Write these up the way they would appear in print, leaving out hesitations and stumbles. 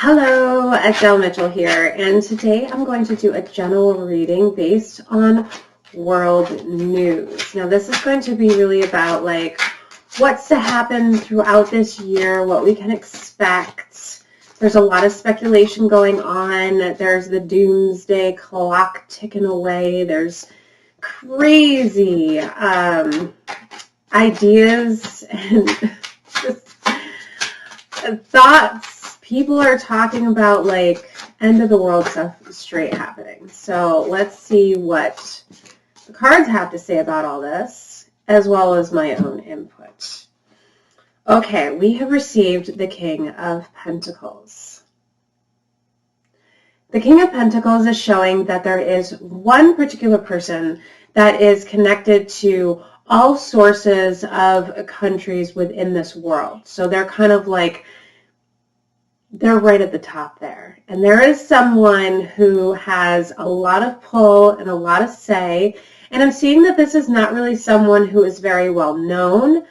Hello, Adele Mitchell here, and today I'm going to do a general reading based on world news. Now, this is going to be really about like what's to happen throughout this year, what we can expect. There's a lot of speculation going on. There's the doomsday clock ticking away. There's crazy ideas and just thoughts. People are talking about like end of the world stuff straight happening. So let's see what the cards have to say about all this, as well as my own input. Okay, we have received the King of Pentacles. The King of Pentacles is showing that there is one particular person that is connected to all sources of countries within this world. So they're kind of like, they're right at the top there. And there is someone who has a lot of pull and a lot of say. And I'm seeing that this is not really someone who is very well known.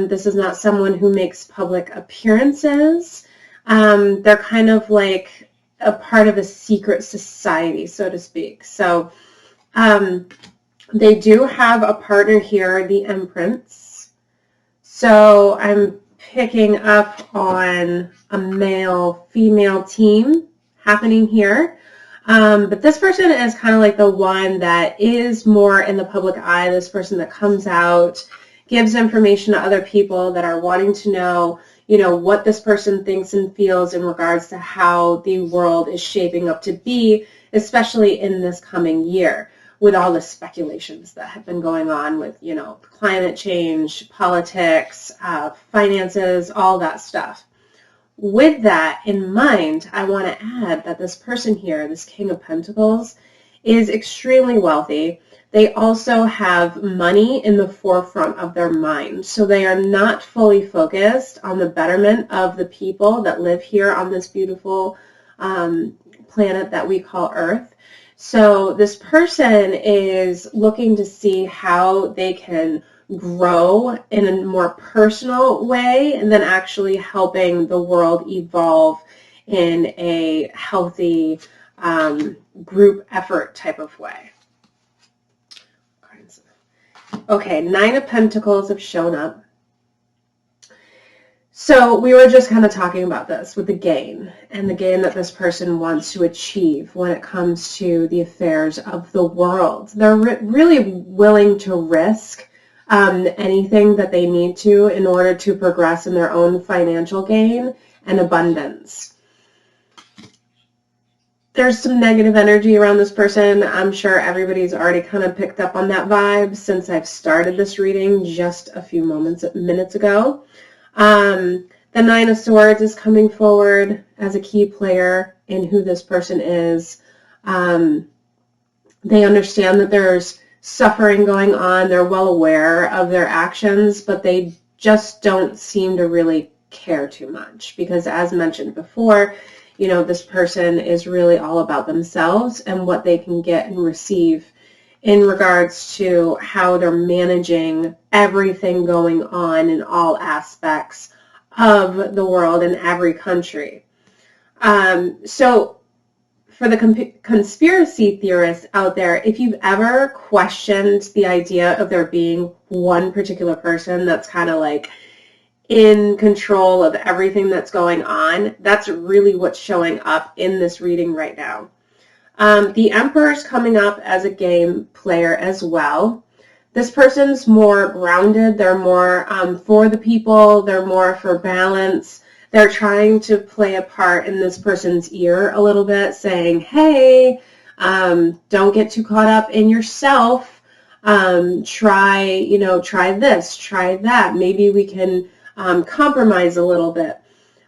This is not someone who makes public appearances. They're kind of like a part of a secret society, so to speak. So they do have a partner here, the Empress. So I'm picking up on a male-female team happening here. But this person is kind of like the one that is more in the public eye, this person that comes out, gives information to other people that are wanting to know, what this person thinks and feels in regards to how the world is shaping up to be, especially in this coming year, with all the speculations that have been going on with, climate change, politics, finances, all that stuff. With that in mind, I want to add that this person here, this King of Pentacles, is extremely wealthy. They also have money in the forefront of their mind. So they are not fully focused on the betterment of the people that live here on this beautiful planet that we call Earth. So this person is looking to see how they can grow in a more personal way and then actually helping the world evolve in a healthy group effort type of way. Okay, Nine of Pentacles have shown up. So we were just kind of talking about this with the gain and the gain that this person wants to achieve when it comes to the affairs of the world. They're really willing to risk anything that they need to in order to progress in their own financial gain and abundance. There's some negative energy around this person. I'm sure everybody's already kind of picked up on that vibe since I've started this reading just a few minutes ago. The Nine of Swords is coming forward as a key player in who this person is. They understand that there's suffering going on. They're well aware of their actions, but they just don't seem to really care too much because, as mentioned before, this person is really all about themselves and what they can get and receive in regards to how they're managing everything going on in all aspects of the world in every country. So for the conspiracy theorists out there, if you've ever questioned the idea of there being one particular person that's kind of like in control of everything that's going on, that's really what's showing up in this reading right now. The Emperor's coming up as a game player as well. This person's more grounded. They're more for the people. They're more for balance. They're trying to play a part in this person's ear a little bit, saying, hey, don't get too caught up in yourself. Try this, try that. Maybe we can compromise a little bit.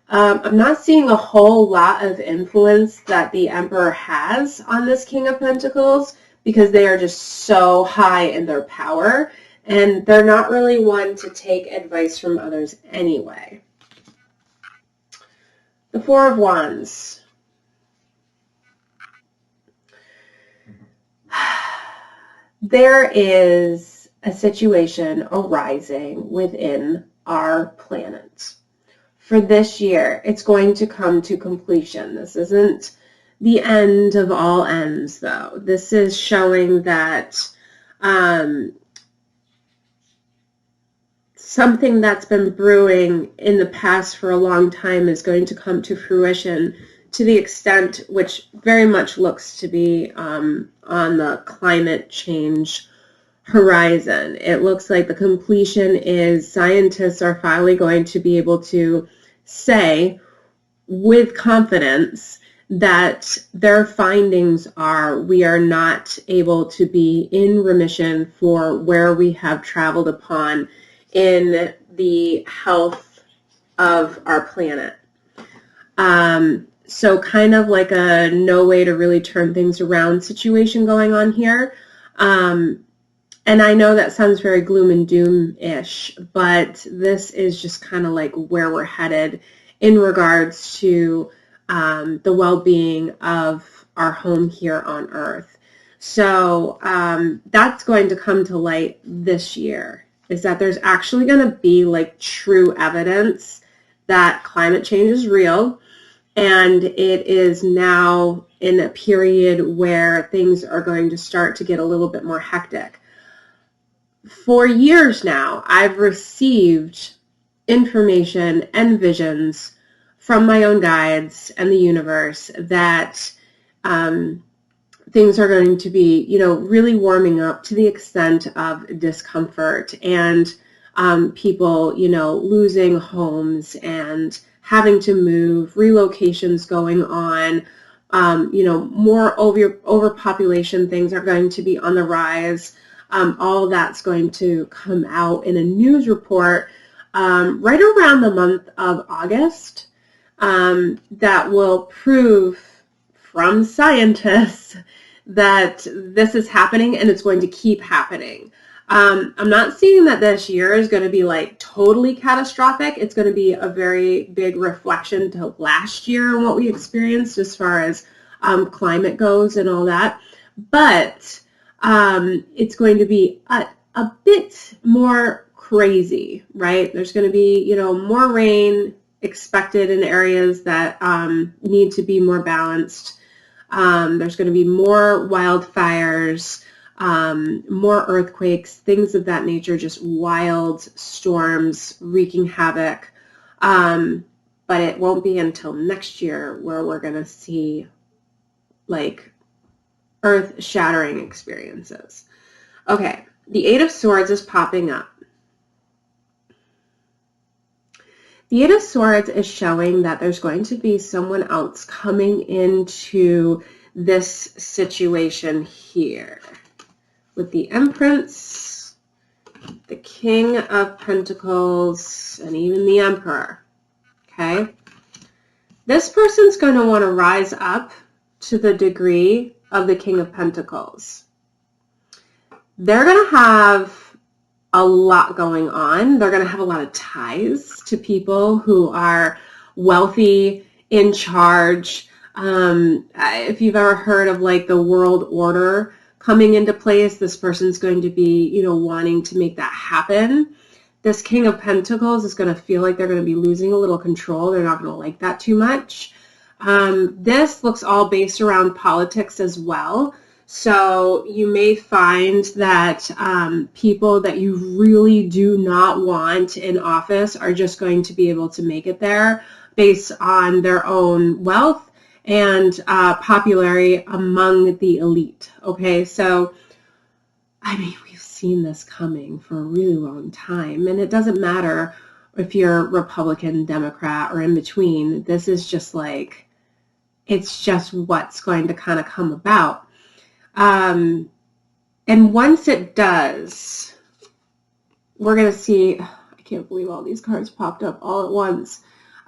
I'm not seeing a whole lot of influence that the Emperor has on this King of Pentacles because they are just so high in their power and they're not really one to take advice from others anyway. The Four of Wands. There is a situation arising within our planet. for this year. It's going to come to completion. This isn't the end of all ends, though. This is showing that something that's been brewing in the past for a long time is going to come to fruition, to the extent which very much looks to be on the climate change horizon. It looks like the completion is scientists are finally going to be able to say with confidence that their findings are we are not able to be in remission for where we have traveled upon in the health of our planet. So kind of like a no way to really turn things around situation going on here. And I know that sounds very gloom and doom-ish, but this is just kind of like where we're headed in regards to the well-being of our home here on Earth. So that's going to come to light this year, is that there's actually going to be like true evidence that climate change is real, and it is now in a period where things are going to start to get a little bit more hectic. For years now, I've received information and visions from my own guides and the universe that things are going to be, really warming up to the extent of discomfort and people, losing homes and having to move, relocations going on, more overpopulation things are going to be on the rise. All that's going to come out in a news report right around the month of August that will prove from scientists that this is happening and it's going to keep happening. I'm not seeing that this year is going to be like totally catastrophic. It's going to be a very big reflection to last year and what we experienced as far as climate goes and all that. But it's going to be a bit more crazy, right? There's going to be, more rain expected in areas that need to be more balanced. There's going to be more wildfires, more earthquakes, things of that nature, just wild storms wreaking havoc. But it won't be until next year where we're going to see like earth-shattering experiences. Okay, the Eight of Swords is popping up. The Eight of Swords is showing that there's going to be someone else coming into this situation here. With the Empress, the King of Pentacles, and even the Emperor. Okay? This person's going to want to rise up to the degree of the King of Pentacles. They're going to have a lot going on. They're going to have a lot of ties to people who are wealthy, in charge. If you've ever heard of like the world order coming into place, this person's going to be, wanting to make that happen. This King of Pentacles is going to feel like they're going to be losing a little control. They're not going to like that too much. This looks all based around politics as well. So you may find that people that you really do not want in office are just going to be able to make it there based on their own wealth and popularity among the elite. Okay, so I mean, we've seen this coming for a really long time, and it doesn't matter if you're Republican, Democrat, or in between. This is just like, it's just what's going to kind of come about. And once it does, we're going to see, I can't believe all these cards popped up all at once.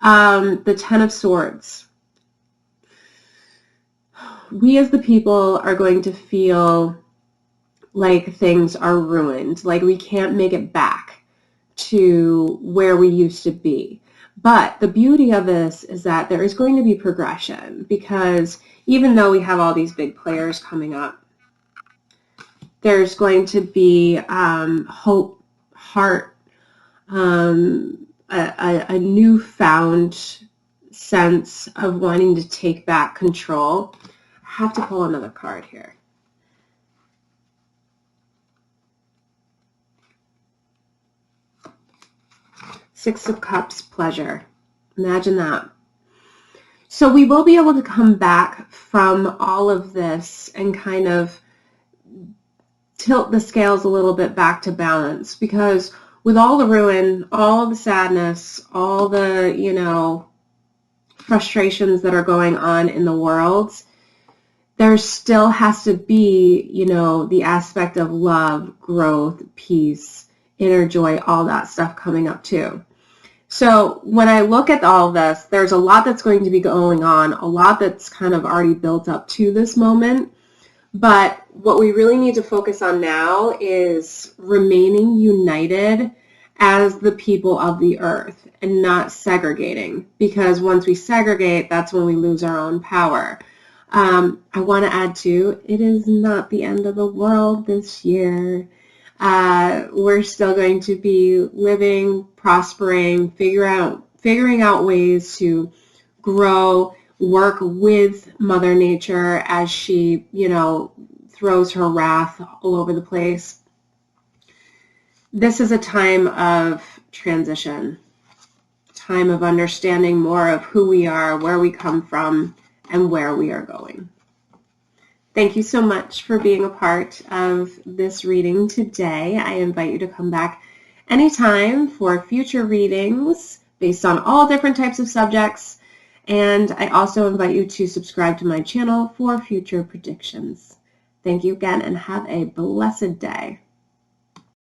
The Ten of Swords. We as the people are going to feel like things are ruined, like we can't make it back to where we used to be. But the beauty of this is that there is going to be progression, because even though we have all these big players coming up, there's going to be hope, heart, a newfound sense of wanting to take back control. I have to pull another card here. Six of Cups, pleasure. Imagine that. So we will be able to come back from all of this and kind of tilt the scales a little bit back to balance, because with all the ruin, all the sadness, all the, you know, frustrations that are going on in the world, there still has to be, you know, the aspect of love, growth, peace, inner joy, all that stuff coming up too. So when I look at all of this, there's a lot that's going to be going on, a lot that's kind of already built up to this moment. But what we really need to focus on now is remaining united as the people of the earth and not segregating, because once we segregate, that's when we lose our own power. I want to add too, it is not the end of the world this year. We're still going to be living, prospering, figuring out ways to grow, work with Mother Nature as she, you know, throws her wrath all over the place. This is a time of transition, time of understanding more of who we are, where we come from, and where we are going. Thank you so much for being a part of this reading today. I invite you to come back anytime for future readings based on all different types of subjects. And I also invite you to subscribe to my channel for future predictions. Thank you again and have a blessed day.